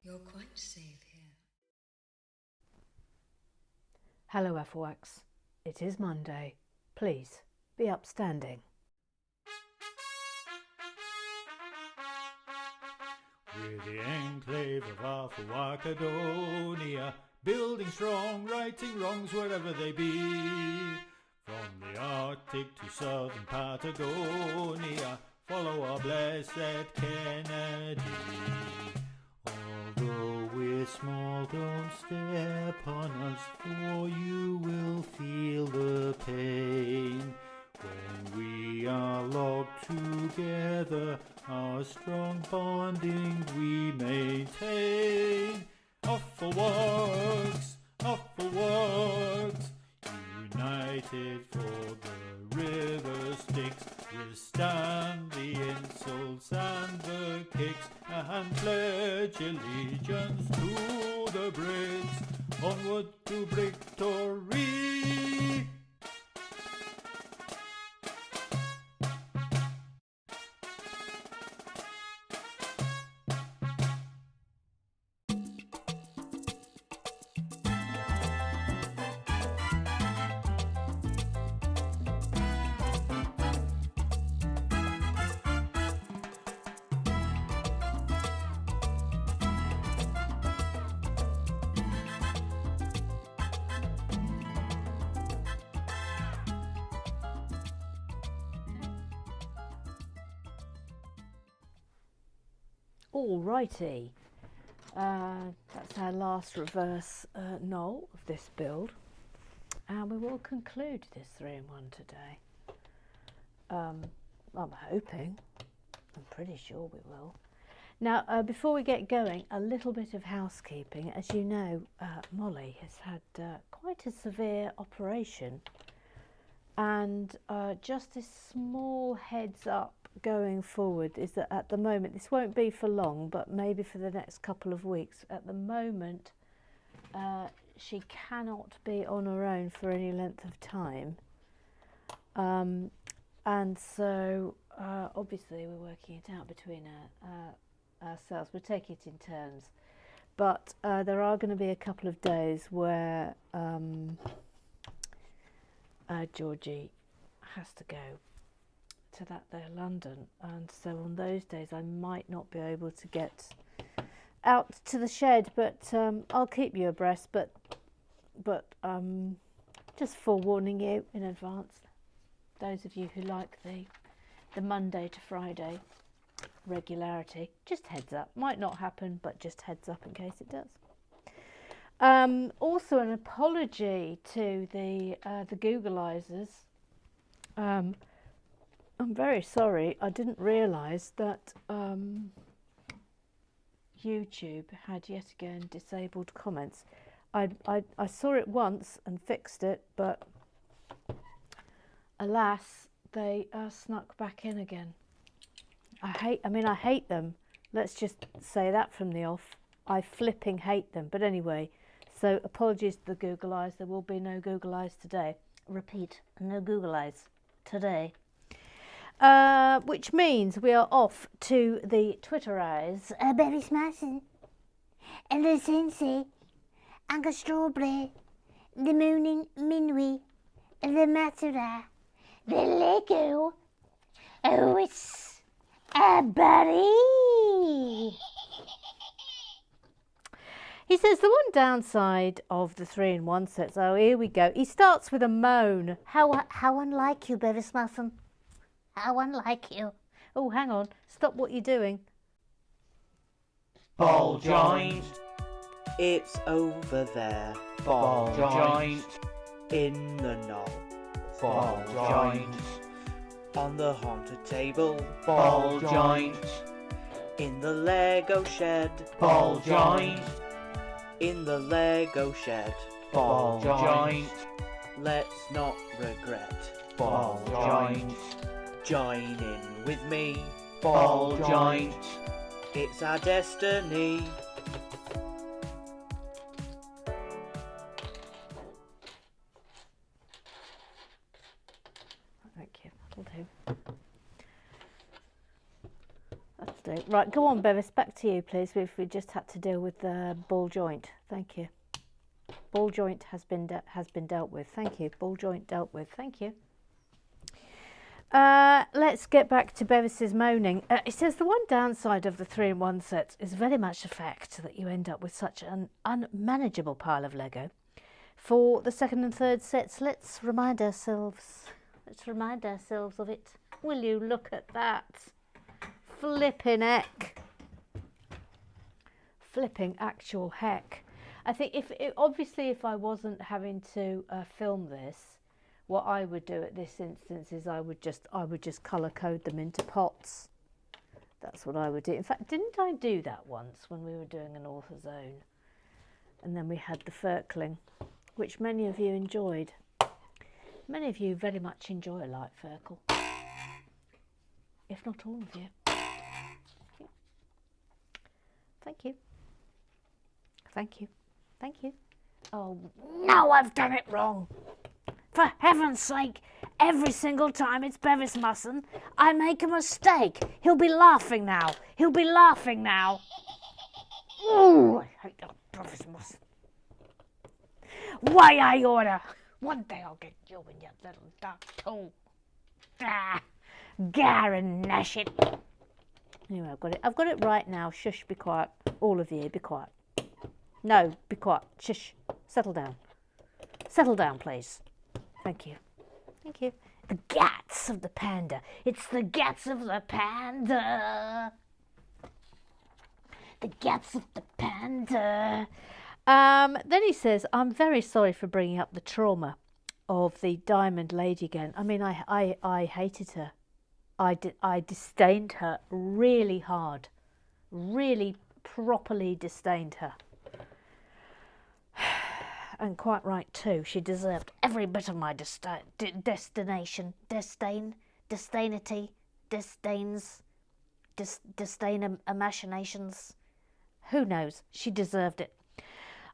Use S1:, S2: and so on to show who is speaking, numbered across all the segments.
S1: You're quite safe here.
S2: Hello, Ethelwax. It is Monday. Please, be upstanding.
S3: We're the enclave of Arthur-Wacadonia, building strong, righting wrongs wherever they be. From the Arctic to southern Patagonia, follow our blessed Kennedy. Although we're small, don't step on us, for you will feel the pain. When we are locked together, our strong bonding we maintain. Off for works, united for the river Styx. We'll stand the insults and the kicks, and pledge allegiance to the Brits. Onward to victory!
S2: Alrighty, that's our last reverse null of this build, and we will conclude this 3-in-1 today. I'm hoping, I'm pretty sure we will. Now, before we get going, a little bit of housekeeping. As you know, Molly has had quite a severe operation, and just this small heads up going forward is that at the moment, this won't be for long, but maybe for the next couple of weeks, at the moment she cannot be on her own for any length of time, and so obviously we're working it out between ourselves. We're taking it in turns, but there are going to be a couple of days where Georgie has to go to that there London, and so on those days I might not be able to get out to the shed, but I'll keep you abreast, but just forewarning you in advance, those of you who like the Monday to Friday regularity, just heads up. Might not happen, but just heads up in case it does. Also an apology to the Googleizers. I'm very sorry, I didn't realise that YouTube had yet again disabled comments. I saw it once and fixed it, but alas, they snuck back in again. I hate them. Let's just say that from the off. I flipping hate them. But anyway, so apologies to the Google Eyes. There will be no Google Eyes today. Repeat, no Google Eyes today. Which means we are off to the Twitter Eyes.
S4: Berry smashing, and the Cincy, and the strawberry, the mooning minwy, the matura, the Lego. Oh, it's a berry.
S2: He says the one downside of the 3-in-1 sets. Oh, here we go. He starts with a moan.
S4: How unlike you, Berry smashing. How unlike you.
S2: Oh, hang on. Stop what you're doing.
S5: Ball joint.
S6: It's over there.
S5: Ball joint.
S6: In the knoll.
S5: Ball joint.
S6: On the haunted table.
S5: Ball joint.
S6: In the Lego shed.
S5: Ball joint.
S6: In the Lego shed.
S5: Ball joint.
S6: Let's not regret.
S5: Ball joint.
S6: Join in with me.
S5: Ball joint.
S6: It's our destiny.
S2: Thank you. That'll do. That's do. Right, go on, Bevis. Back to you, please. We just had to deal with the ball joint. Thank you. Ball joint has been dealt with. Thank you. Ball joint dealt with. Thank you. Let's get back to Bevis's moaning. It says the one downside of the 3-in-1 sets is very much the fact that you end up with such an unmanageable pile of Lego. For the second and third sets, let's remind ourselves of it. Will you look at that? Flipping heck. Flipping actual heck. I think obviously if I wasn't having to film this, what I would do at this instance is I would just colour code them into pots. That's what I would do. In fact, didn't I do that once when we were doing an author's own? And then we had the Ferkling, which many of you enjoyed. Many of you very much enjoy a light Ferkle, if not all of you. Thank you. Thank you. Thank you. Oh,
S4: No, I've done it wrong. For heaven's sake, every single time it's Bevis Mustn, I make a mistake. He'll be laughing now. He'll be laughing now. Ooh, I hate that Bevis Mustn. Why I order? One day I'll get you in your little dark toe. Ah, garnish it.
S2: anyway, I've got it right now. Shush, be quiet. All of you, be quiet. No, be quiet. Shush. Settle down. Settle down, please. Thank you. Thank you.
S4: The guts of the panda. It's the guts of the panda. The guts of the panda.
S2: Then he says, I'm very sorry for bringing up the trauma of the Diamond Lady again. I mean, I hated her. I disdained her really hard. Really properly disdained her. And quite right too. She deserved
S4: Every bit of my destination, disdain, disdainity, disdains, disdain machinations.
S2: Who knows? She deserved it.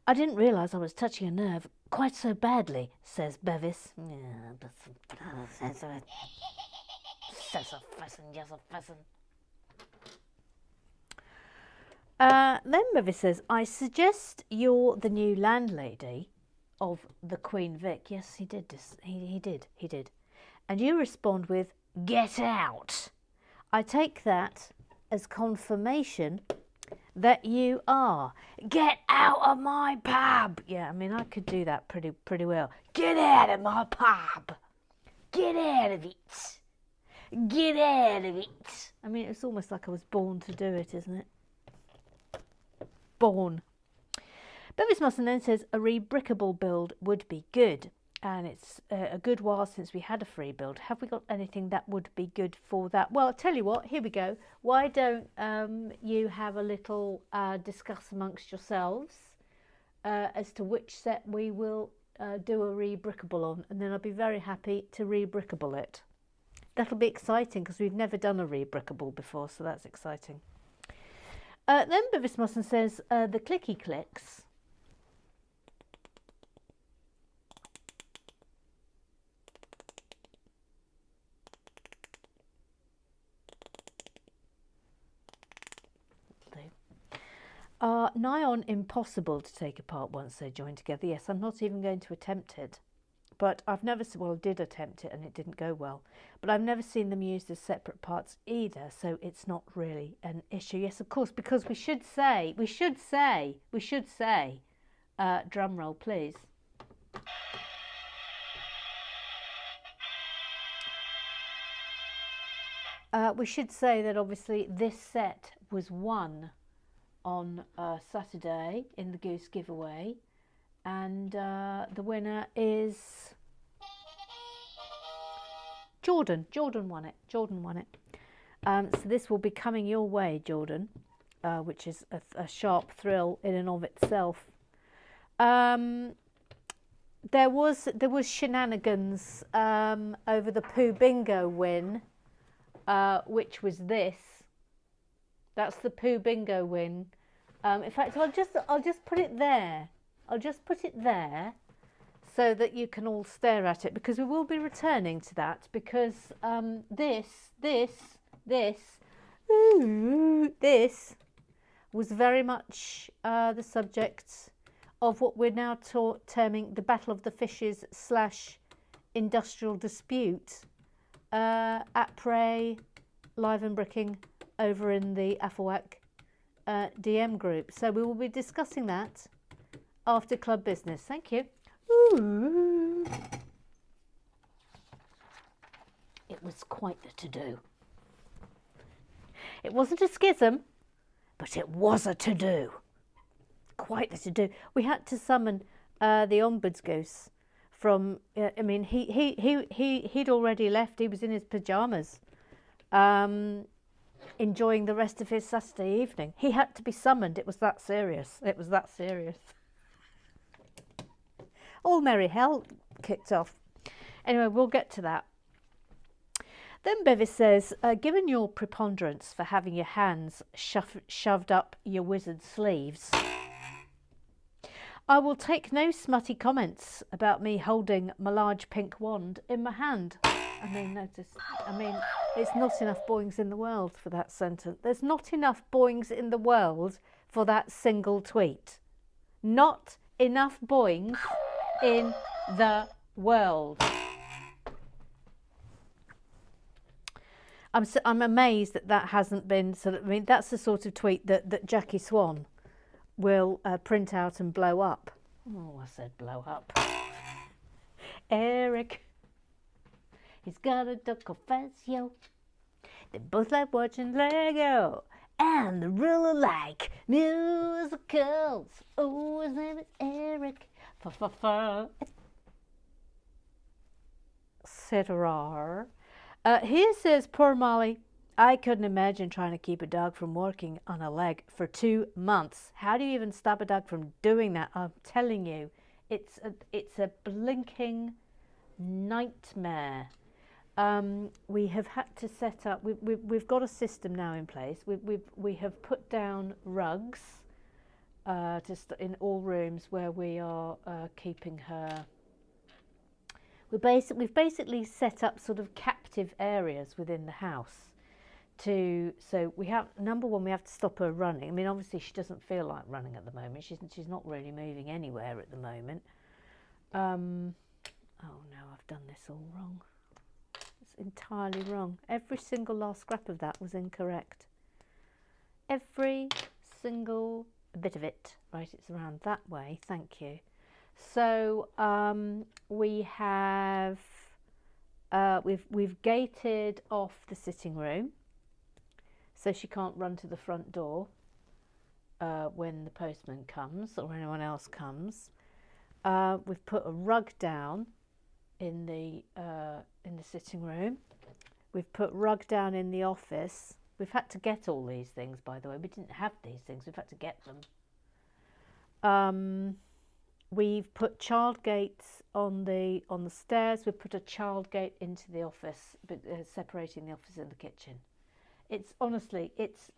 S2: I didn't realise I was touching a nerve quite so badly, says Bevis. Then Bevis says, I suggest you're the new landlady of the Queen Vic. Yes, he did. He did. And you respond with, get out. I take that as confirmation that you are. Get out of my pub. Yeah, I mean, I could do that pretty well. Get out of my pub. Get out of it. Get out of it. I mean, it's almost like I was born to do it, isn't it? Born. Bevis Mustn then says a rebrickable build would be good, and it's a good while since we had a free build. Have we got anything that would be good for that? Well, I'll tell you what, here we go. Why don't you have a little discuss amongst yourselves as to which set we will do a rebrickable on, and then I'll be very happy to rebrickable it. That'll be exciting because we've never done a rebrickable before, so that's exciting. Then Bevis Mustn says the clicky clicks. Are nigh on impossible to take apart once they're joined together. Yes, I'm not even going to attempt it. But I've never, well, I did attempt it and it didn't go well. But I've never seen them used as separate parts either, so it's not really an issue. Yes, of course, because we should say, drum roll, please. We should say that obviously this set was won on Saturday in the Goose giveaway, and the winner is Jordan. Jordan won it. So this will be coming your way, Jordan, which is a sharp thrill in and of itself. There was shenanigans over the Pooh Bingo win, which was this. That's the Pooh Bingo win. In fact, I'll just put it there. I'll just put it there so that you can all stare at it, because we will be returning to that, because this Ooh, this was very much the subject of what we're now terming the Battle of the Fishes / industrial dispute at Prey, Live and Bricking over in the Affelwack DM group. So we will be discussing that after club business. Thank you. Ooh. It was quite the to-do. It wasn't a schism, but it was a to-do. Quite the to-do. We had to summon the ombuds goose from. I mean, he'd already left. He was in his pajamas, enjoying the rest of his Saturday evening. He had to be summoned. It was that serious. It was that serious. All merry hell kicked off. Anyway, we'll get to that. Then Bevis says, given your preponderance for having your hands shoved up your wizard sleeves, I will take no smutty comments about me holding my large pink wand in my hand. I mean, it's not enough boings in the world for that sentence. There's not enough boings in the world for that single tweet. Not enough boings in the world. I'm amazed that hasn't been sort of. I mean, that's the sort of tweet that Jackie Swan will print out and blow up. Oh, I said blow up. Eric, he's got a duck confessio. They both like watching Lego and the rule alike musicals. Oh, his name is Eric. Etc. Here says, poor Molly, I couldn't imagine trying to keep a dog from working on a leg for 2 months. How do you even stop a dog from doing that? I'm telling you, it's a blinking nightmare. We have had to set up. We've got a system now in place. We have put down rugs just in all rooms where we are keeping her. We've basically set up sort of captive areas within the house so we have, number one, we have to stop her running. I mean, obviously she doesn't feel like running at the moment. She's not really moving anywhere at the moment. Oh no, I've done this all wrong. It's entirely wrong. Every single last scrap of that was incorrect. Every single bit of it. Right, it's around that way. Thank you. So we have we've gated off the sitting room, so she can't run to the front door when the postman comes or anyone else comes. We've put a rug down in the sitting room. We've put rug down in the office. We've had to get all these things, by the way. We didn't have these things. We've had to get them. We've put child gates on the stairs. We've put a child gate into the office, but separating the office and the kitchen. It's honestly, it's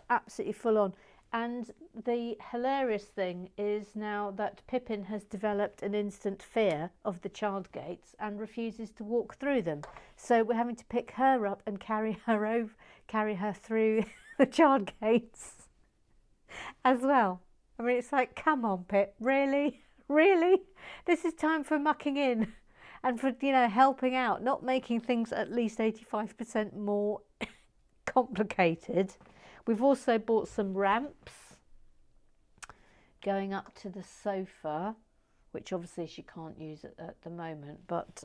S2: absolutely full on. And the hilarious thing is now that Pippin has developed an instant fear of the child gates and refuses to walk through them. So we're having to pick her up and carry her through the child gates as well. I mean, it's like, come on, Pip, really? Really? This is time for mucking in and for, helping out, not making things at least 85% more complicated. We've also bought some ramps going up to the sofa, which obviously she can't use at the moment, but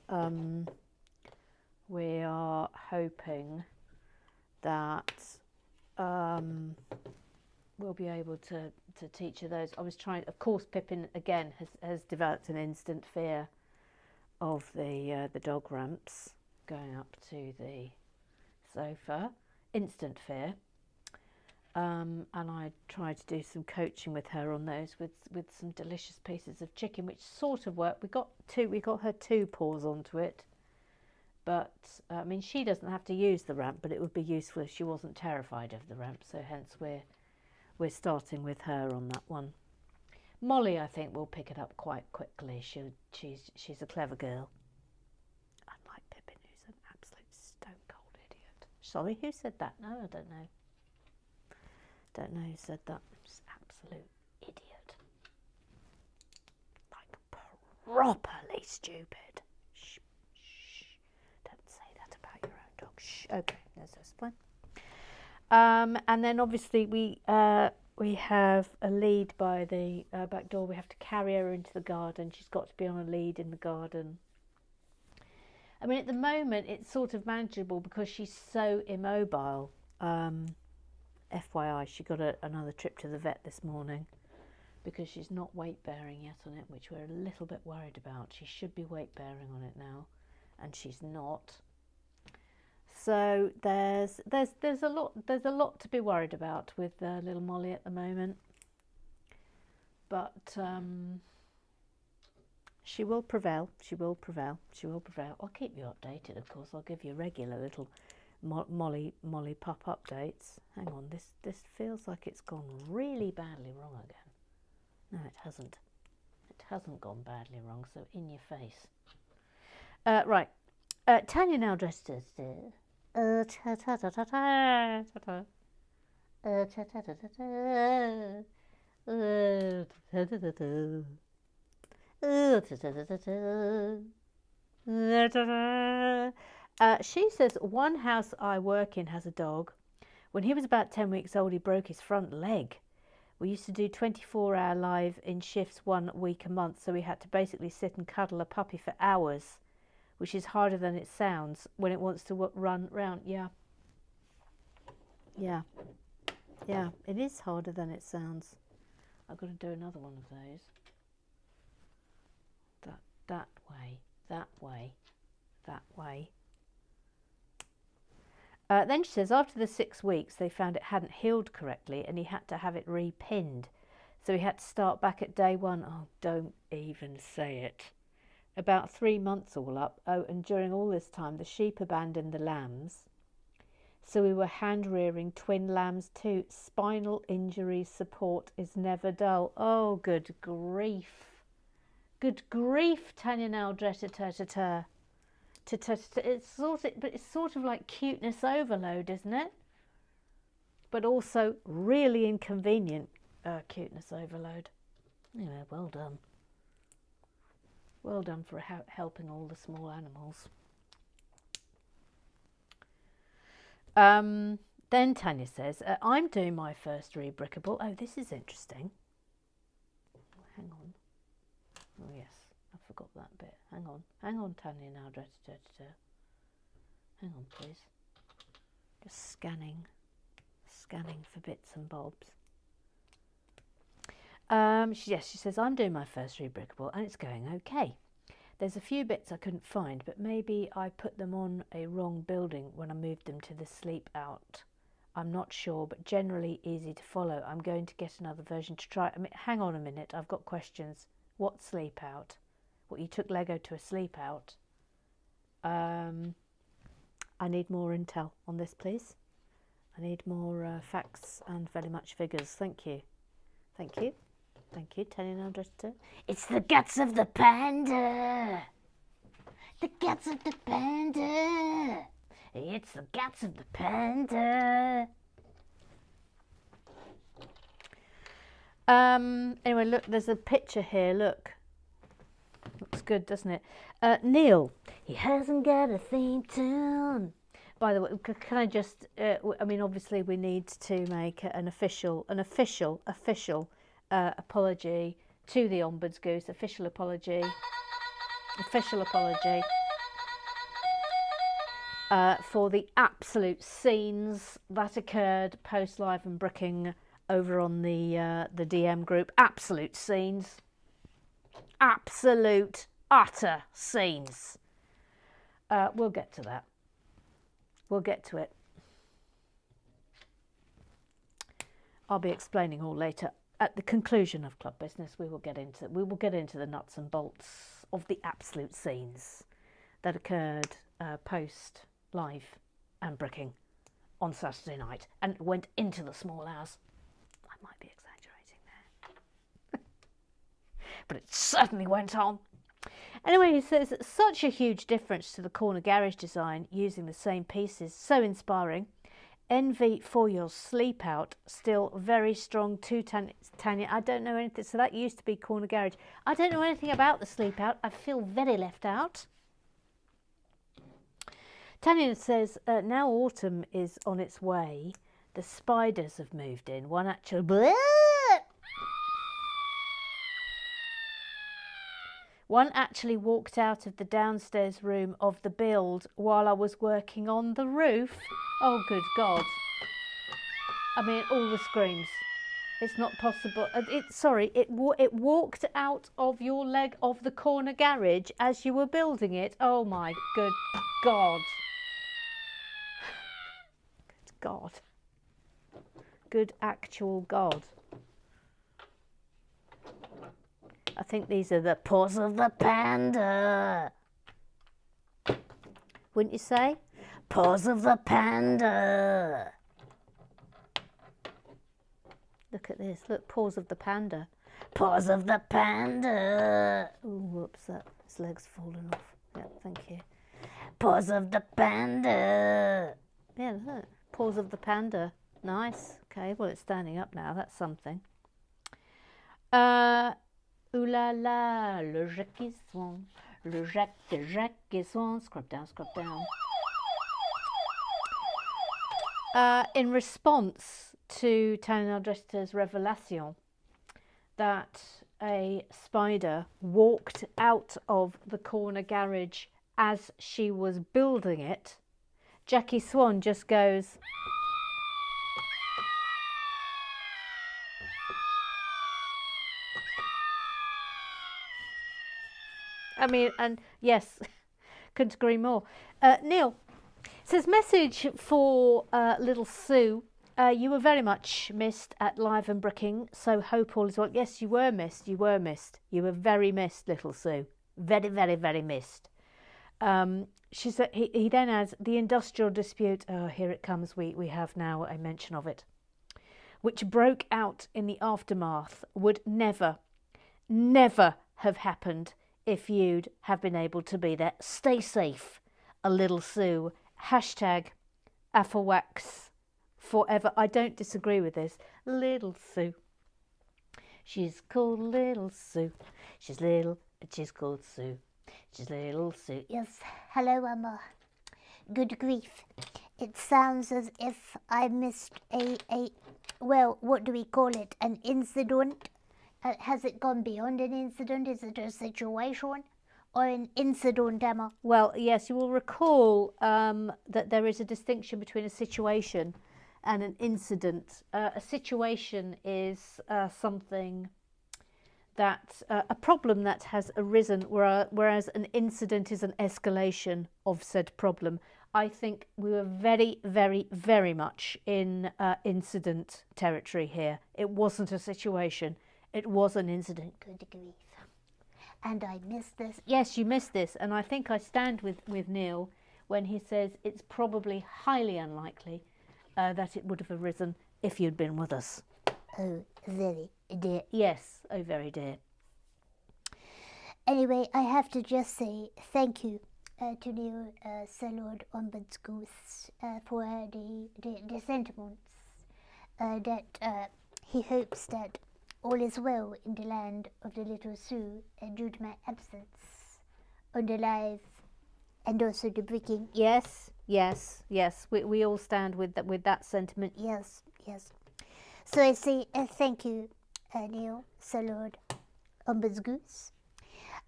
S2: we are hoping that we'll be able to teach her those. I was trying, of course, Pippin again has developed an instant fear of the dog ramps going up to the sofa. Instant fear. And I tried to do some coaching with her on those with some delicious pieces of chicken, which sort of worked. We got her 2 paws onto it, but I mean, she doesn't have to use the ramp, but it would be useful if she wasn't terrified of the ramp. So hence we're starting with her on that one. Molly, I think, will pick it up quite quickly. She's a clever girl. Unlike Pippin, who's an absolute stone cold idiot. Sorry, who said that? No, I don't know. Don't know who said that. Just absolute idiot. Like properly stupid. Shh, shh. Don't say that about your own dog. Shh. Okay, there's this one. And then obviously we have a lead by the back door. We have to carry her into the garden. She's got to be on a lead in the garden. I mean, at the moment, it's sort of manageable because she's so immobile. FYI, she got another trip to the vet this morning because she's not weight bearing yet on it, which we're a little bit worried about. She should be weight bearing on it now, and she's not. So there's a lot to be worried about with little Molly at the moment, but she will prevail. She will prevail. She will prevail. I'll keep you updated, of course. I'll give you regular little Molly pup updates. Hang on, this feels like it's gone really badly wrong again. No, it hasn't. It hasn't gone badly wrong. So in your face. Right. Tanya now dressed as she says, one house I work in has a dog. When he was about 10 weeks old, he broke his front leg. We used to do 24-hour live in shifts 1 week a month, so we had to basically sit and cuddle a puppy for hours, which is harder than it sounds when it wants to run round. Yeah, it is harder than it sounds. I've got to do another one of those. That way, that way, that way. Then she says, after the 6 weeks, they found it hadn't healed correctly and he had to have it repinned. So he had to start back at day 1. Oh, don't even say it. About 3 months all up. Oh, and during all this time, the sheep abandoned the lambs. So we were hand-rearing twin lambs too. Spinal injury support is never dull. Oh, good grief. Good grief, Tanya now, it's sort of like cuteness overload, isn't it? But also really inconvenient cuteness overload. Anyway, well done. Well done for helping all the small animals. Then Tanya says, I'm doing my first rebrickable. Oh, this is interesting. Hang on. Oh, yes. I forgot that bit. Hang on, Tanya now. Hang on, please. Just scanning for bits and bobs. She says, I'm doing my first rebrickable and it's going okay. There's a few bits I couldn't find, but maybe I put them on a wrong building when I moved them to the sleep out. I'm not sure, but generally easy to follow. I'm going to get another version to try. I mean, hang on a minute, I've got questions. What sleep out? What, you took Lego to a sleep out? I need more intel on this, please. I need more facts and very much figures. Thank you. Thank you. Thank you. Tanya now dressed.
S4: It's the guts of the panda. The guts of the panda. It's the guts of the panda.
S2: Anyway, look, there's a picture here. Look. Looks good, doesn't it? Neil, he hasn't got a theme tune. By the way, can I just, I mean, obviously we need to make an official apology to the Ombuds Goose. Official apology for the absolute scenes that occurred post live and bricking over on the DM group. Absolute scenes. Absolute, utter scenes. We'll get to that. We'll get to it. I'll be explaining all later. At the conclusion of Club Business, we will get into the nuts and bolts of the absolute scenes that occurred post live and bricking on Saturday night and went into the small hours. I might be exaggerating there. But it certainly went on. Anyway, he says it's such a huge difference to the corner garage design using the same pieces. So inspiring. Envy for your sleep out. Still very strong too, Tanya. I don't know anything. So that used to be corner garage. I don't know anything about the sleep out. I feel very left out. Tanya says, now autumn is on its way. The spiders have moved in. One actually walked out of the downstairs room of the build while I was working on the roof. Oh, good God. I mean, all the screams. It's not possible. It walked out of your leg of the corner garage as you were building it. Oh, my good God. Good God. Good actual God. I think these are the paws of the panda. Wouldn't you say? Paws of the panda. Look at this. Look, paws of the panda. Paws of the panda. Oh, whoops, his leg's fallen off. Yeah, thank you. Paws of the panda. Yeah, look. Paws of the panda. Nice. Okay, well, it's standing up now. That's something. Ooh la la, le jaquisson, le jaquisson. Scrub down, scrub down. In response to Tanya Nadrester's revelation that a spider walked out of the corner garage as she was building it, Jackie Swan just goes, I mean, and yes, couldn't agree more. Neil says, message for little Sue. You were very much missed at Live and Bricking, so hope all is well. Yes, you were missed. You were missed. You were very missed, little Sue. Very, very, very missed. She said, he then adds, the industrial dispute, oh, here it comes, we have now a mention of it, which broke out in the aftermath, would never, never have happened if you'd have been able to be there. Stay safe, a little Sue. Hashtag Affawax forever. I don't disagree with this. Little Sue. She's called Little Sue. She's little, but she's called Sue. She's little Sue.
S4: Yes, hello, Emma. Good grief. It sounds as if I missed well, what do we call it? An incident? Has it gone beyond an incident? Is it a situation? Or an incident, Emma?
S2: Well, yes, you will recall that there is a distinction between a situation and an incident. A situation is something that, a problem that has arisen, whereas an incident is an escalation of said problem. I think we were very, very, very much in incident territory here. It wasn't a situation. It was an incident.
S4: Good grief. And I missed this.
S2: Yes, you missed this. And I think I stand with Neil when he says it's probably highly unlikely that it would have arisen if you'd been with us.
S4: Oh, very dear.
S2: Yes, oh, very dear.
S4: Anyway, I have to just say thank you to Neil Salord Ombudsgoose for the sentiments that he hopes that all is well in the land of the little Sue due to my absence on the live and also the bricking.
S2: Yes, yes, yes. We all stand with that sentiment.
S4: Yes, yes. So I say thank you, Neil Salord Ombudsgoose.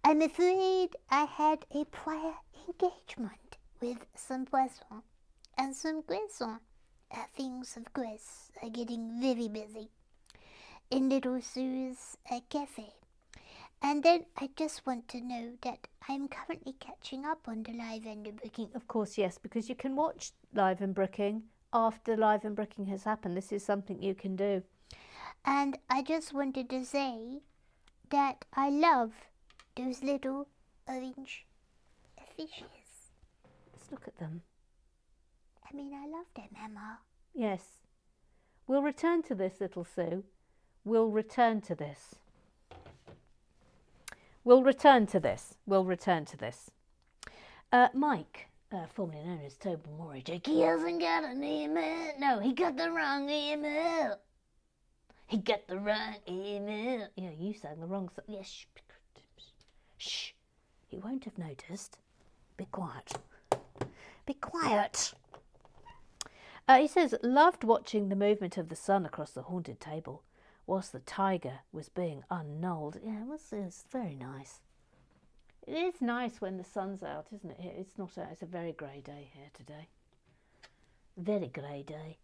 S4: I'm afraid I had a prior engagement with some poisson and some croissant. Things, of course, are getting very busy in Little Sue's cafe. And then I just want to know that I'm currently catching up on the live and the bricking.
S2: Of course, yes, because you can watch live and bricking after live and bricking has happened. This is something you can do.
S4: And I just wanted to say that I love those little orange fishes.
S2: Let's look at them.
S4: I mean, I love them, Emma.
S2: Yes. We'll return to this, little Sue. We'll return to this. We'll return to this. Mike, formerly known as Toby Morridge, he hasn't got an email. No, he got the wrong email. He got the wrong email. Yeah, you sang the wrong song. Yes, shh. Shh. He won't have noticed. Be quiet. Be quiet. He says, loved watching the movement of the sun across the haunted table whilst the tiger was being unknolled. Yeah, it was very nice. It is nice when the sun's out, isn't it? It's not out. It's a very grey day here today. Very grey day.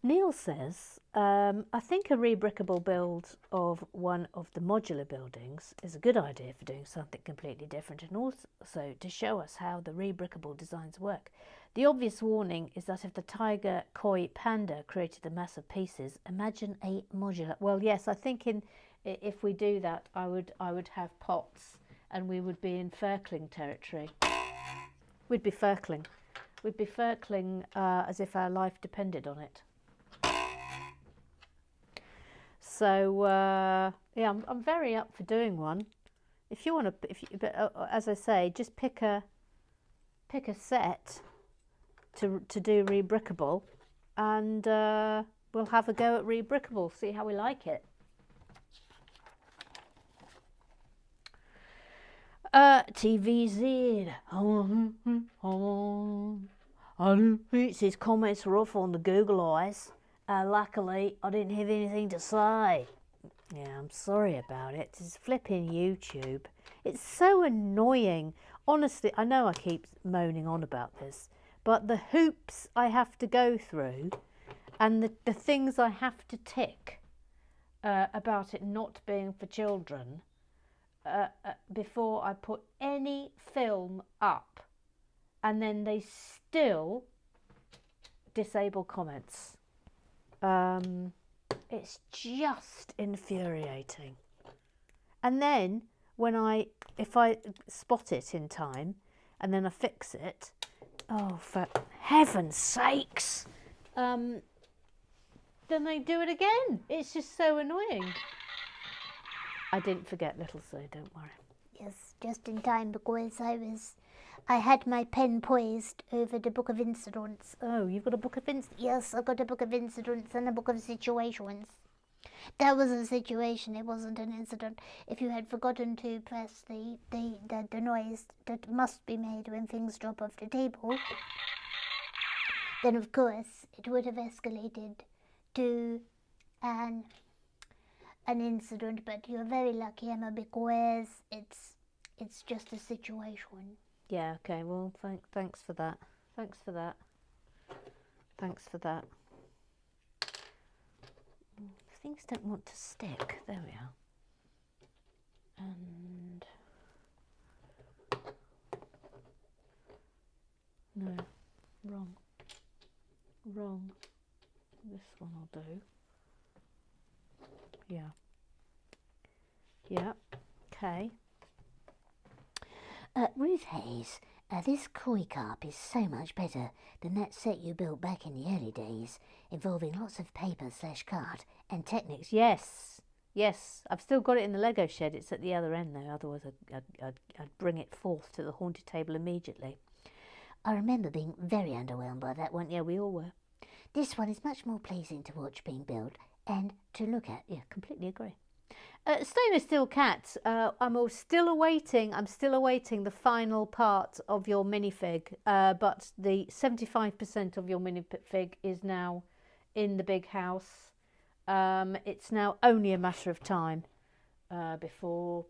S2: Neil says, I think a rebrickable build of one of the modular buildings is a good idea for doing something completely different, and also to show us how the rebrickable designs work. The obvious warning is that if the tiger koi panda created a mass of pieces, imagine a modular. Well, yes, I think if we do that, I would have pots, and we would be in Firkling territory. We'd be Firkling. We'd be Firkling as if our life depended on it. So yeah, I'm very up for doing one. If you want to, but as I say, just pick a set to do rebrickable, and we'll have a go at rebrickable. See how we like it. TVZ. His comments are off on the Google Eyes. Luckily, I didn't have anything to say. Yeah, I'm sorry about it. It's flipping YouTube. It's so annoying. Honestly, I know I keep moaning on about this, but the hoops I have to go through and the things I have to tick about it not being for children before I put any film up, and then they still disable comments. It's just infuriating. And then if I spot it in time and then I fix it, oh, for heaven's sakes, then they do it again. It's just so annoying. I didn't forget, little Sue, don't worry.
S4: Yes, just in time, because I had my pen poised over the book of incidents.
S2: Oh, you've got a book of incidents?
S4: Yes, I've got a book of incidents and a book of situations. That was a situation, it wasn't an incident. If you had forgotten to press the noise that must be made when things drop off the table, then of course it would have escalated to an incident. But you're very lucky, Emma, because it's just a situation.
S2: Yeah, okay, well, thanks for that. Thanks for that. Things don't want to stick. There we are. And no, wrong. This one will do. Yeah, okay.
S4: Ruth Hayes, this koi carp is so much better than that set you built back in the early days, involving lots of paper/card and Technics.
S2: Yes, I've still got it in the Lego shed. It's at the other end though, otherwise I'd bring it forth to the haunted table immediately.
S4: I remember being very underwhelmed by that one.
S2: Yeah, we all were.
S4: This one is much more pleasing to watch being built and to look at.
S2: Yeah, completely agree. Stainless Steel Cat, I'm still awaiting the final part of your minifig, but the 75% of your minifig is now in the big house. It's now only a matter of time before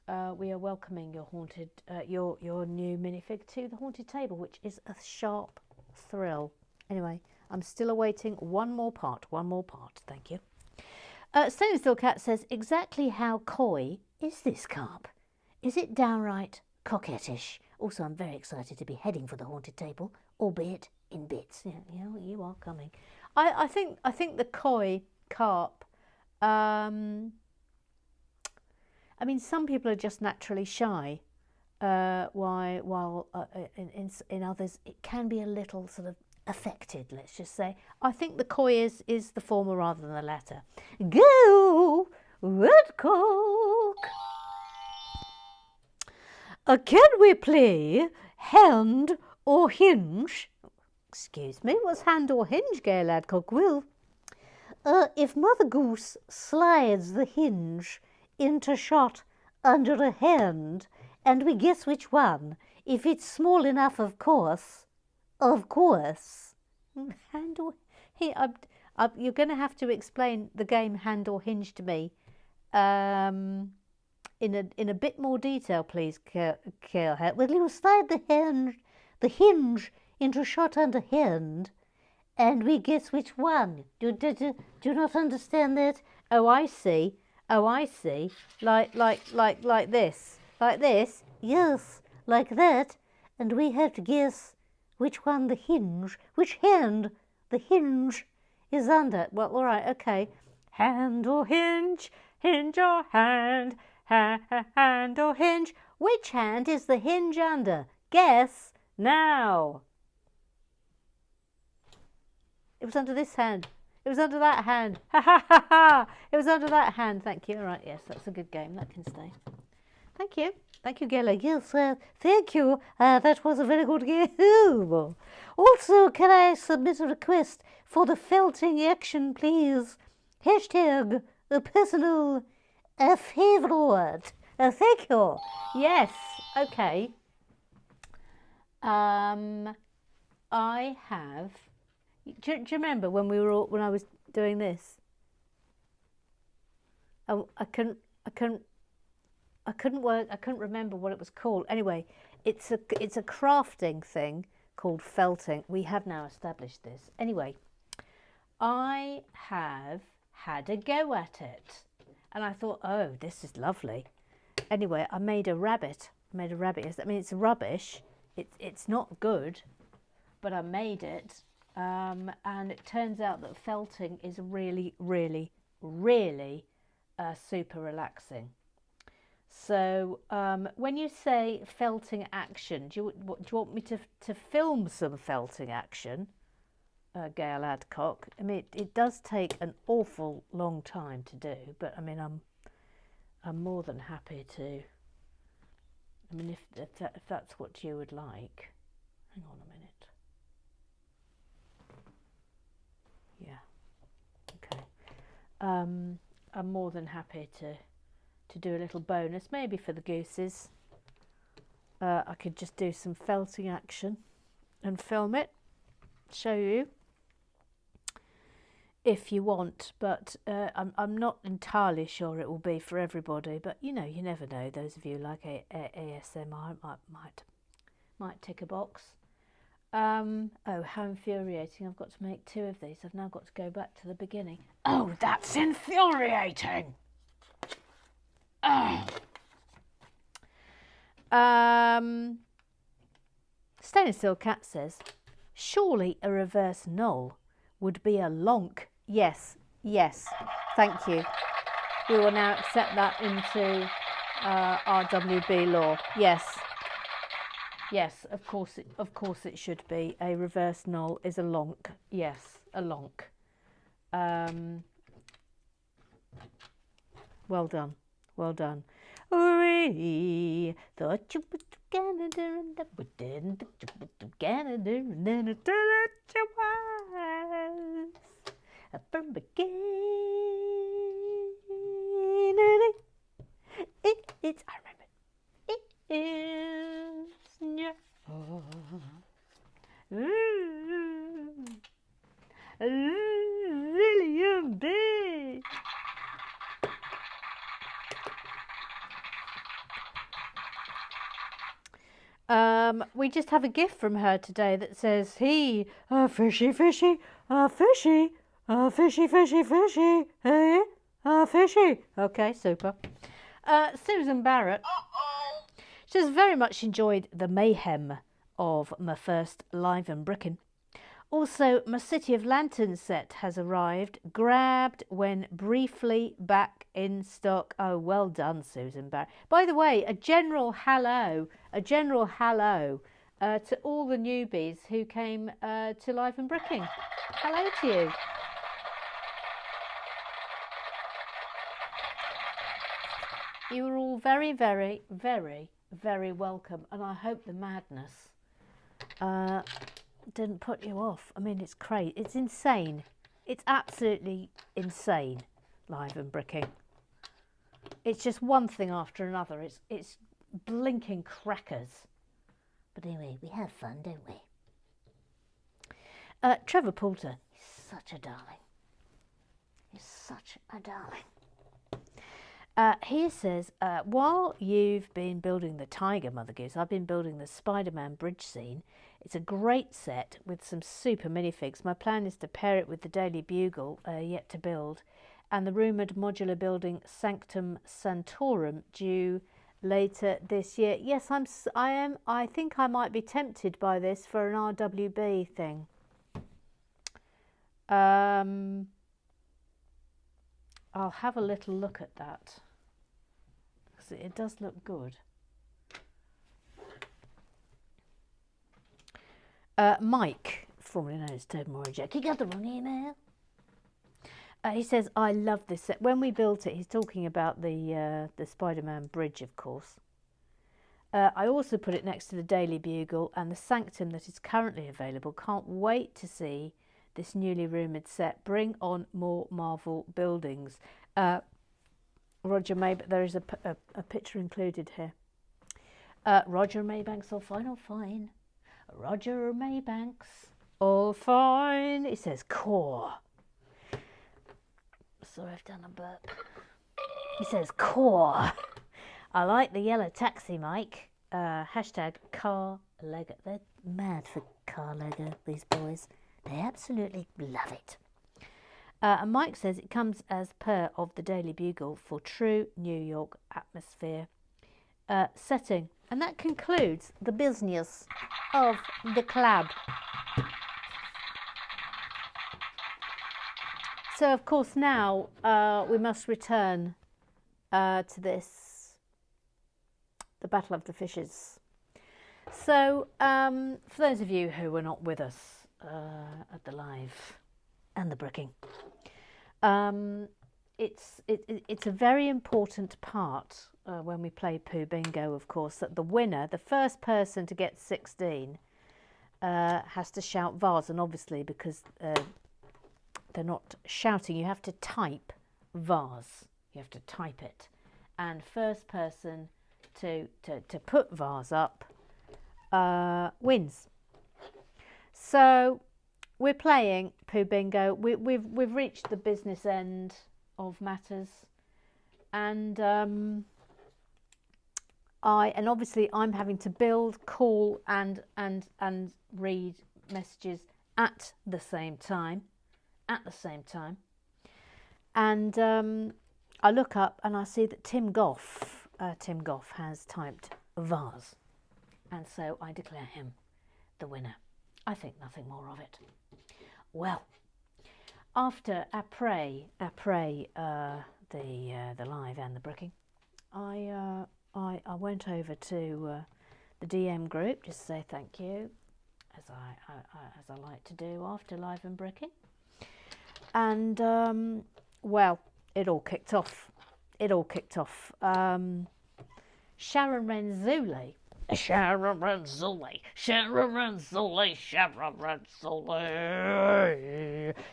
S2: we are welcoming your your new minifig to the haunted table, which is a sharp thrill. Anyway, I'm still awaiting one more part. Thank you. Stainless Steel Cat says, exactly how coy is this carp? Is it downright coquettish? Also, I'm very excited to be heading for the haunted table, albeit in bits. Yeah, you are coming. I think the koi carp. I mean, some people are just naturally shy. While in others it can be a little sort of affected, let's just say. I think the koi is the former rather than the latter. Go! Woodcock. Can we play hand or hinge? Excuse me, what's hand or hinge, Gail Adcock? Will? If Mother Goose slides the hinge into shot under a hand, and we guess which one, if it's small enough, of course. Of course. Hand or you're going to have to explain the game hand or hinge to me in a bit more detail, please, Carol. Well, you slide the hinge into shot under hand, and we guess which one. Do you not understand that? Oh, I see. Oh, I see. Like this. Like this? Yes, like that. And we have to guess which one the hinge, which hand the hinge is under. Well, all right, okay. Hand or hinge, hinge or hand, hand or hinge. Which hand is the hinge under? Guess now. It was under this hand. It was under that hand. Ha ha ha ha. It was under that hand. Thank you. All right, yes, that's a good game. That can stay. Thank you. Thank you, Gela. Yes, thank you. That was a very good game. Also, can I submit a request for the felting action, please? Hashtag a personal favourite. Thank you. Yes. Okay. I have. Do you remember when I was doing this? I couldn't remember what it was called. Anyway, it's a crafting thing called felting. We have now established this. Anyway, I have had a go at it, and I thought, oh, this is lovely. Anyway, I made a rabbit. I mean, it's rubbish. It's not good, but I made it. And it turns out that felting is really, really, really super relaxing. So when you say felting action, do you want me to film some felting action, Gail Adcock? I mean, it does take an awful long time to do, but I mean, I'm more than happy to. I mean, if that's what you would like. Hang on a minute. Yeah. Okay. I'm more than happy to do a little bonus, maybe for the gooses. I could just do some felting action and film it, show you if you want, but I'm not entirely sure it will be for everybody, but you know, you never know. Those of you like ASMR might tick a box. Oh, how infuriating. I've got to make 2 of these. I've now got to go back to the beginning. Oh, that's infuriating. Stainless Steel Cat says, surely a reverse null would be a lonk. Yes, yes, thank you. We will now accept that into RWB law. Yes. Yes, of course it should be. A reverse null is a lonk. Yes, a lonk. Well done. Well done. We thought you were Canada and that we didn't Canada and then it turned out you was from beginning. It's I remember. It is yeah. Really big. We just have a gift from her today that says, "He, fishy, fishy, fishy, fishy, fishy, fishy, hey, fishy." Okay, super. Susan Barrett. She has very much enjoyed the mayhem of my first live and bricking. Also, my City of Lanterns set has arrived, grabbed when briefly back in stock. Oh, well done, Susan Barrett. By the way, a general hello to all the newbies who came to live and bricking. Hello to you. You were all very, very, very, very welcome, and I hope the madness didn't put you off. I mean, it's crazy. It's insane. It's absolutely insane, live and bricking. It's just one thing after another. It's blinking crackers. But anyway, we have fun, don't we? Trevor Poulter, he's such a darling. He's such a darling. He says, while you've been building the tiger, Mother Goose, I've been building the Spider-Man bridge scene. It's a great set with some super minifigs. My plan is to pair it with the Daily Bugle, yet to build, and the rumoured modular building Sanctum Sanctorum, due later this year. Yes, I am. I think I might be tempted by this for an RWB thing. I'll have a little look at that, because it does look good. Mike, formerly known as Toad Moore Jack, he got the wrong email. He says, I love this set. When we built it, he's talking about the Spider-Man bridge, of course. I also put it next to the Daily Bugle and the Sanctum that is currently available. Can't wait to see this newly rumoured set. Bring on more Marvel buildings. Roger Maybanks, there is a picture included here. Roger Maybanks, all fine, all fine. Roger Maybanks, all fine. It says core. Sorry, I've done a burp. He says core. I like the yellow taxi, Mike. Hashtag car Lego. They're mad for car Lego, these boys. They absolutely love it. And Mike says it comes as per of the Daily Bugle for true New York atmosphere setting. And that concludes the business of the club. So, of course, now we must return to this, the Battle of the Fishes. So, for those of you who were not with us at the live and the bricking, it's a very important part when we play Pooh Bingo, of course, that the winner, the first person to get 16, has to shout vase. And obviously, because they're not shouting, you have to type vase. You have to type it. And first person to put vase up wins. So we're playing Pooh Bingo. We've reached the business end of matters, and obviously I'm having to build, call, and read messages at the same time. And I look up and I see that Tim Goff has typed vase, and so I declare him the winner. I think nothing more of it. Well, after après the live and the bricking, I went over to the DM group just to say thank you, as I like to do after live and bricking. And well, it all kicked off. Sharon Renzulli. Sharon Renzulli. Sharon Renzulli. Sharon Renzulli.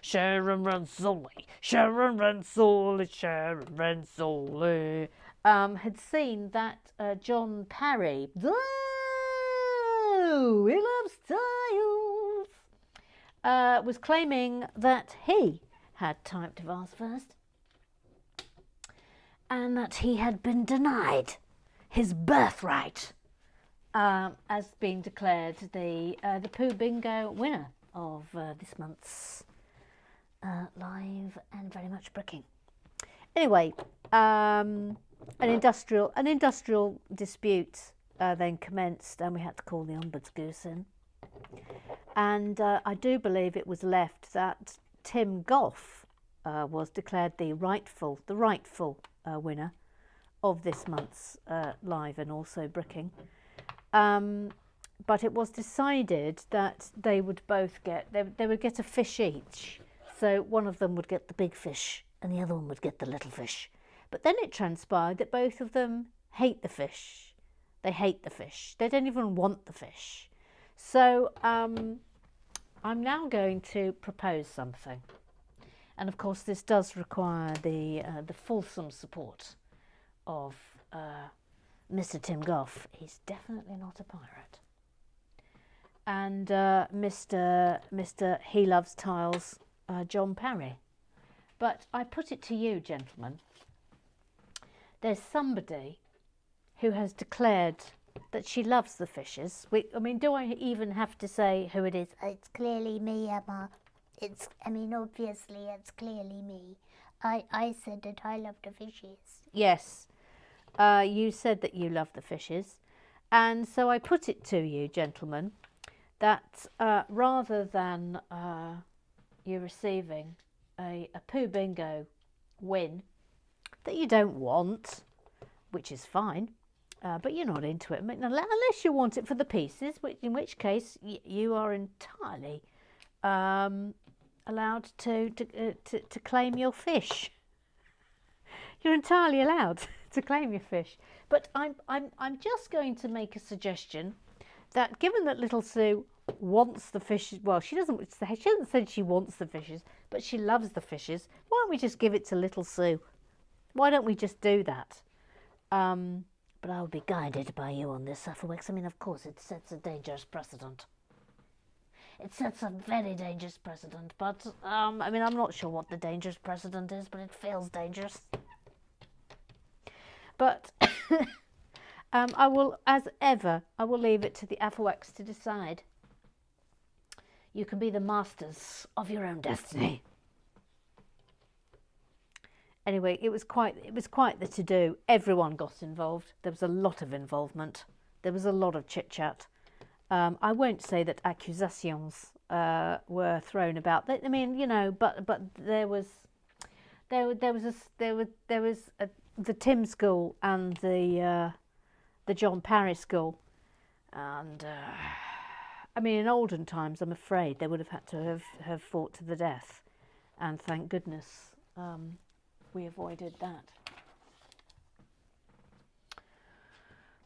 S2: Sharon Renzulli. Sharon Renzulli. Sharon Renzulli. Had seen that John Parry, oh, he loves tiles, was claiming that he had typed vase first, and that he had been denied his birthright, as being declared the Pooh Bingo winner of this month's live and very much bricking. Anyway, an industrial dispute then commenced, and we had to call the ombuds goose in. And I do believe it was left that Tim Goff was declared the rightful winner of this month's live and also bricking. But it was decided that they would both get they would get a fish each. So one of them would get the big fish and the other one would get the little fish. But then it transpired that both of them hate the fish. They hate the fish. They don't even want the fish. So I'm now going to propose something. And of course this does require the fulsome support of Mr. Tim Goff. He's definitely not a pirate. And Mr. He Loves Tiles, John Parry. But I put it to you, gentlemen. There's somebody who has declared that she loves the fishes. I mean, do I even have to say who it is?
S4: It's clearly me, Emma. Obviously, it's clearly me. I said that I love the fishes.
S2: Yes, you said that you love the fishes. And so I put it to you, gentlemen, that rather than you receiving a poo bingo win that you don't want, which is fine, but you're not into it, unless you want it for the pieces, in which case you are entirely allowed to claim your fish. You're entirely allowed to claim your fish. But I'm just going to make a suggestion that, given that little Sue wants the fishes, well, she hasn't said she wants the fishes, but she loves the fishes. Why don't we just give it to little Sue? Why don't we just do that? But I'll be guided by you on this, Afterworks. I mean, of course, it sets a dangerous precedent. It sets a very dangerous precedent, but, I mean, I'm not sure what the dangerous precedent is, but it feels dangerous. But I will, as ever, I will leave it to the Afterworks to decide. You can be the masters of your own destiny. Anyway, it was quite the to-do. Everyone got involved. There was a lot of involvement. There was a lot of chit-chat. I won't say that accusations were thrown about. I mean, you know, but there was the Tim school and the John Parry school, and I mean, in olden times, I'm afraid they would have had to have fought to the death, and thank goodness we avoided that.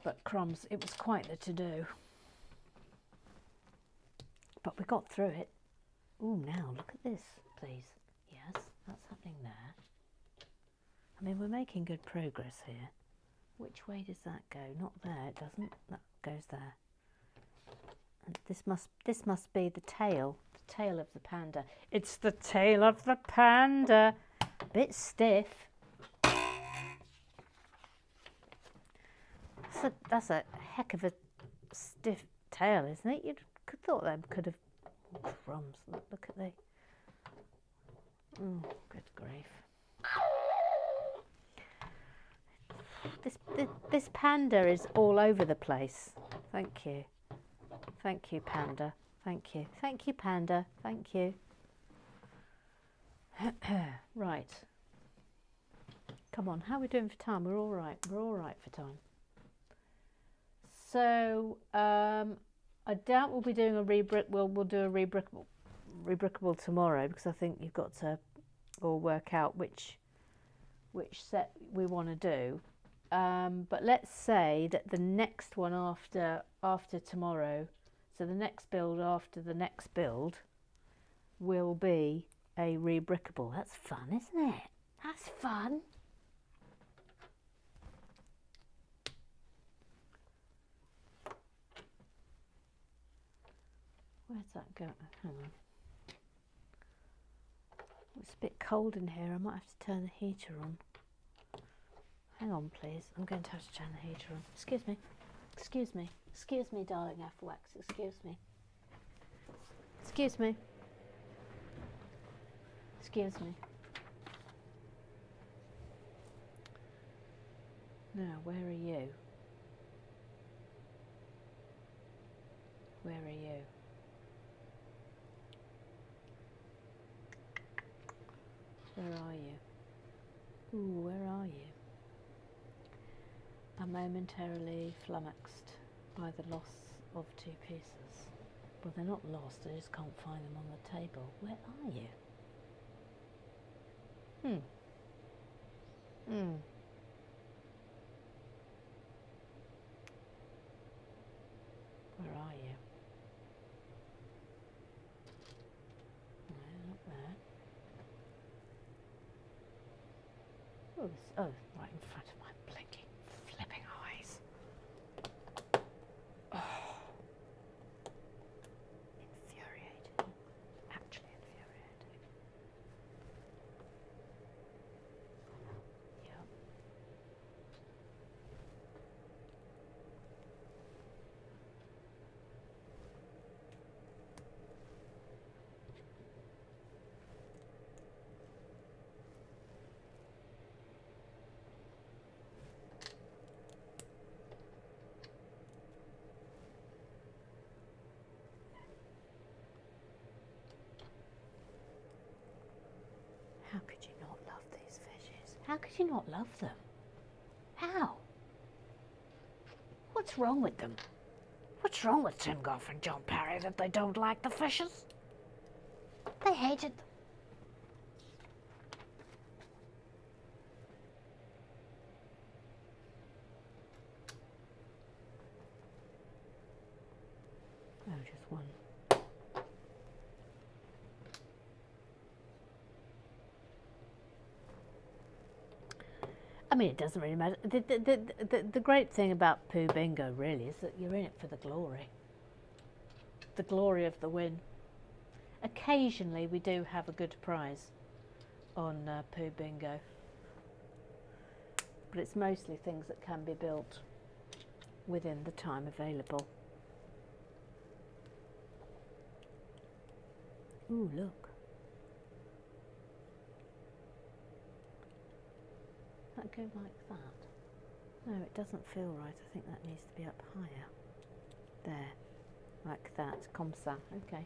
S2: But crumbs, it was quite the to-do. But we got through it. Ooh, now look at this, please. Yes, that's happening there. I mean, we're making good progress here. Which way does that go? Not there, it doesn't. That goes there. And this must be the tail of the panda. It's the tail of the panda. A bit stiff. That's a heck of a stiff tail, isn't it? You'd thought they could have. Oh, crumbs! Look at the. Oh, good grief! This panda is all over the place. Thank you, Panda. Thank you, Panda. Thank you. Right. Come on, how are we doing for time? We're all right. We're all right for time. So I doubt we'll be doing a rebrick. We'll do a rebrickable tomorrow, because I think you've got to all work out which set we want to do. But let's say that the next one after tomorrow, so the next build after the next build, will be a rebrickable. That's fun, isn't it? That's fun. Where's that go? Hang on. It's a bit cold in here. I might have to turn the heater on. Hang on, please. I'm going to have to turn the heater on. Excuse me. Excuse me. Excuse me, darling Afterwax. Excuse me. Excuse me. Excuse me. Now, where are you? Where are you? Where are you? Ooh, where are you? I'm momentarily flummoxed by the loss of 2 pieces. Well, they're not lost, I just can't find them on the table. Where are you? oh, right in front of my blinking, flipping eyes. Oh. Infuriating. Actually infuriating. Yep. How could you not love these fishes? How could you not love them? How? What's wrong with them?
S4: What's wrong with Tim Goff and John Parry that they don't like the fishes? They hated them.
S2: Oh, just one. I mean, it doesn't really matter. The great thing about Pooh Bingo really is that you're in it for the glory. The glory of the win. Occasionally we do have a good prize on Pooh Bingo. But it's mostly things that can be built within the time available. Ooh, look. That go like that? No, it doesn't feel right. I think that needs to be up higher. There. Like that. Comme ça. Okay.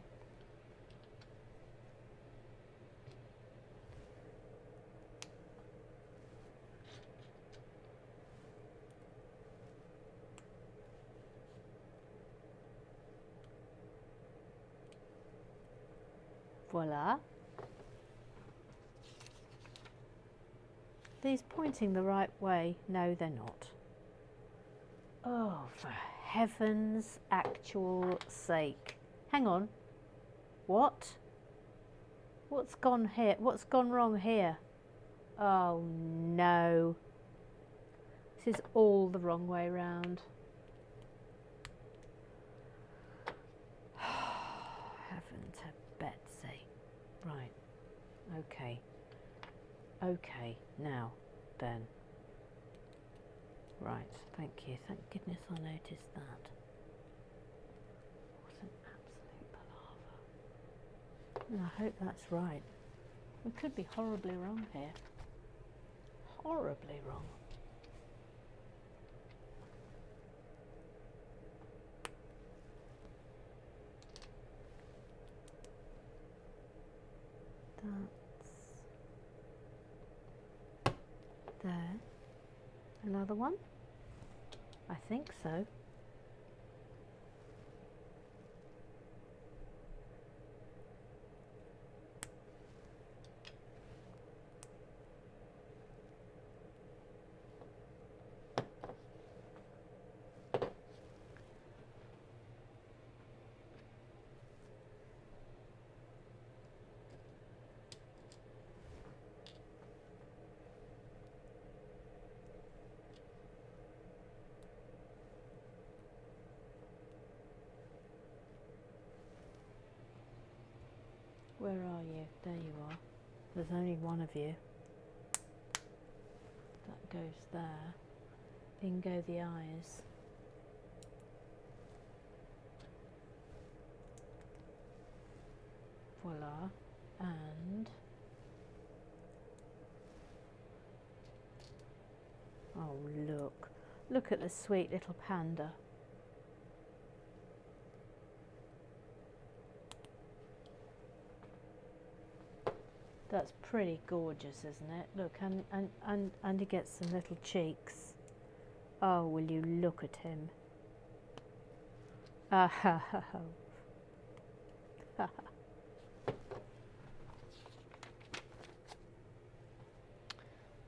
S2: Voila. These pointing the right way? No, they're not. Oh, for heaven's actual sake. Hang on. What? What's gone here? What's gone wrong here? Oh no. This is all the wrong way round. Heaven to Betsy. Right. Okay. Okay, now then. Right, thank you. Thank goodness I noticed that. What an absolute palaver. I hope that's right. We could be horribly wrong here. Horribly wrong. That's there. Another one? I think so. Where are you? There you are. There's only one of you. That goes there. In go the eyes. Voila. And oh look. Look at the sweet little panda. That's pretty gorgeous, isn't it? Look, and he gets some little cheeks. Oh, will you look at him? Ah ha ha ha.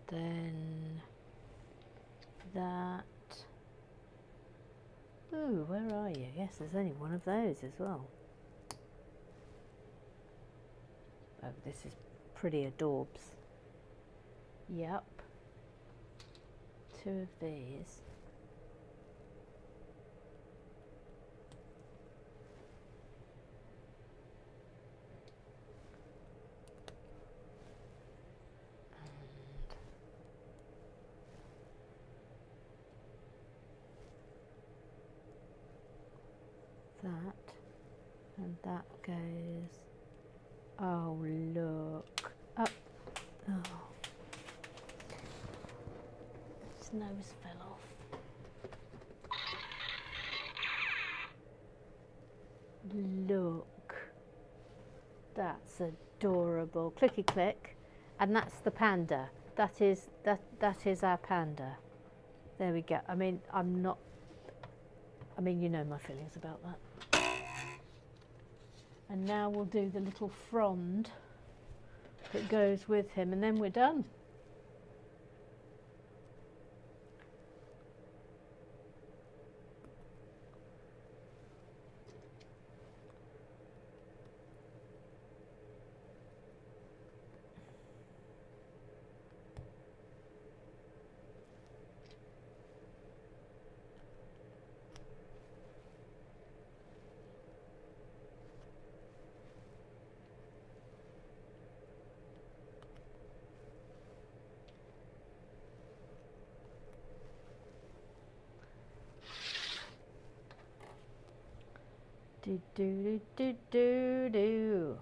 S2: Then that. Ooh, where are you? Yes, there's only one of those as well. Oh, this is pretty adorbs. Yep. 2 of these. That, and that goes. Oh, look up. Oh, his nose fell off. Look, that's adorable. Clicky click, and that's the panda. That is our panda. There we go. I mean, you know my feelings about that. And now we'll do the little frond that goes with him, and then we're done. Do do do do do do.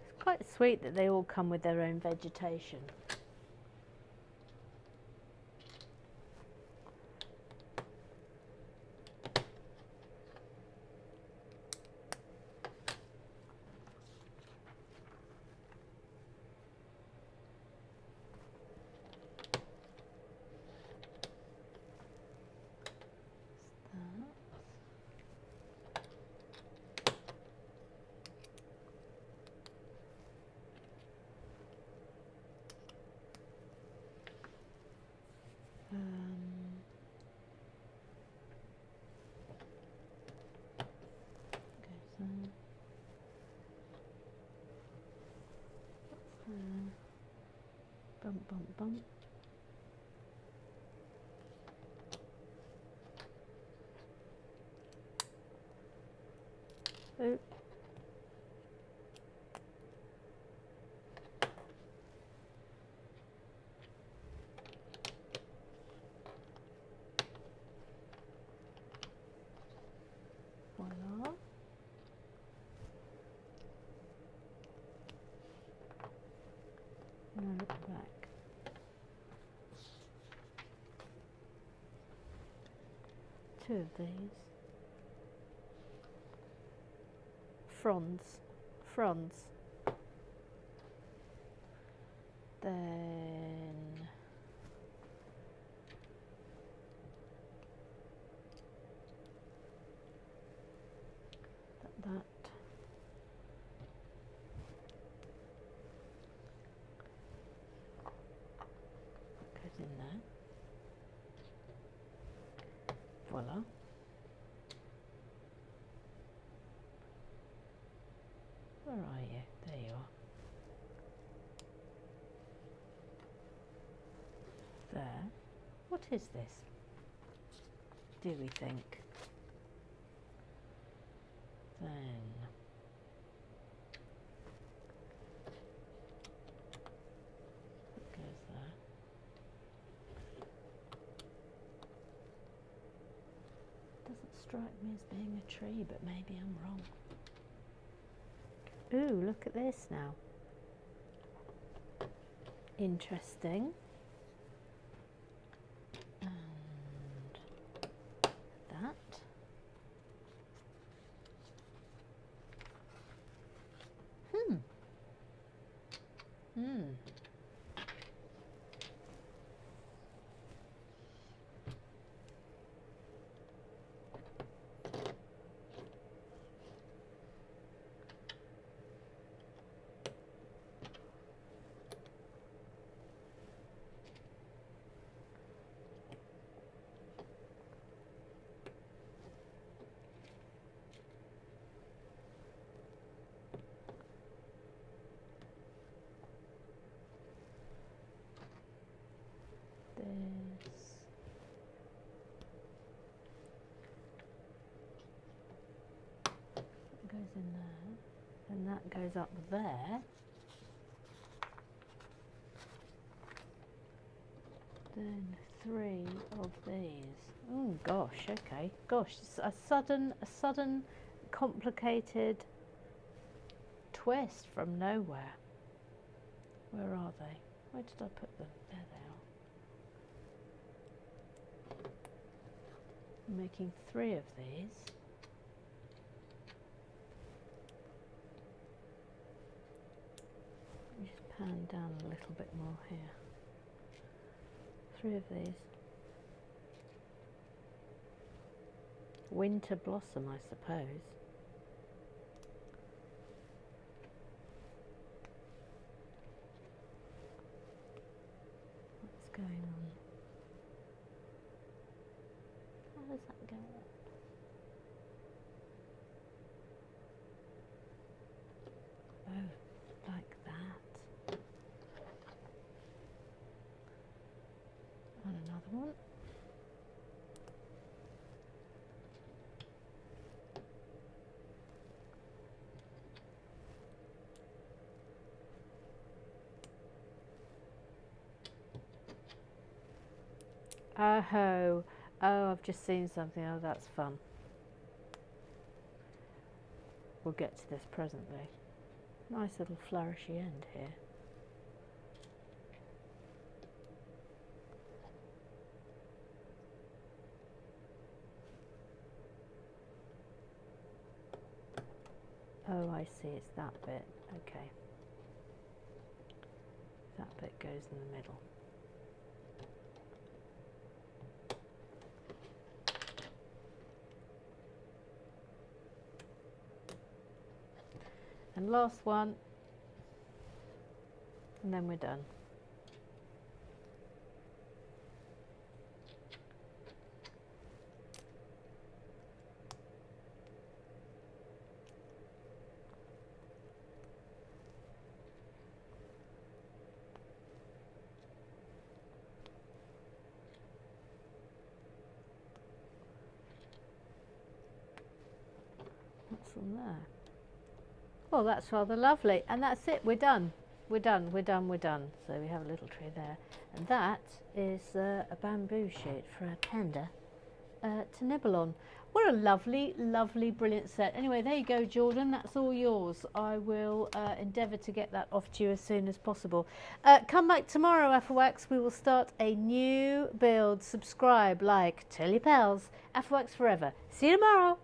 S2: It's quite sweet that they all come with their own vegetation. Bump, bump, bump. Oh. Voila. Now look back. Two of these. Fronds. Then that. Goes in there. Voila. Where are you? There you are. There. What is this? Do we think? Then that goes there. Doesn't strike me as being a tree, but maybe I'm wrong. Ooh, look at this now. Interesting. And that. in there, and that goes up there. Then 3 of these. Oh gosh, okay. Gosh, it's a sudden complicated twist from nowhere. Where are they? Where did I put them? There they are. I'm making 3 of these. Let me just pan down a little bit more here. 3 of these. Winter blossom, I suppose. What's going on? How does that go up? Oh, like that. And another one. Oh, I've just seen something. Oh, that's fun. We'll get to this presently. Nice little flourishy end here. Oh, I see, it's that bit. Okay. That bit goes in the middle. And last one, and then we're done. What's on there? Well, that's rather lovely, and that's it. We're done. We're done. We're done. We're done. So we have a little tree there, and that is a bamboo shoot for our panda to nibble on. What a lovely, lovely, brilliant set. Anyway, there you go, Jordan. That's all yours. I will endeavour to get that off to you as soon as possible. Come back tomorrow, Afterwax. We will start a new build. Subscribe, like, tell your pals. Afterwax forever. See you tomorrow.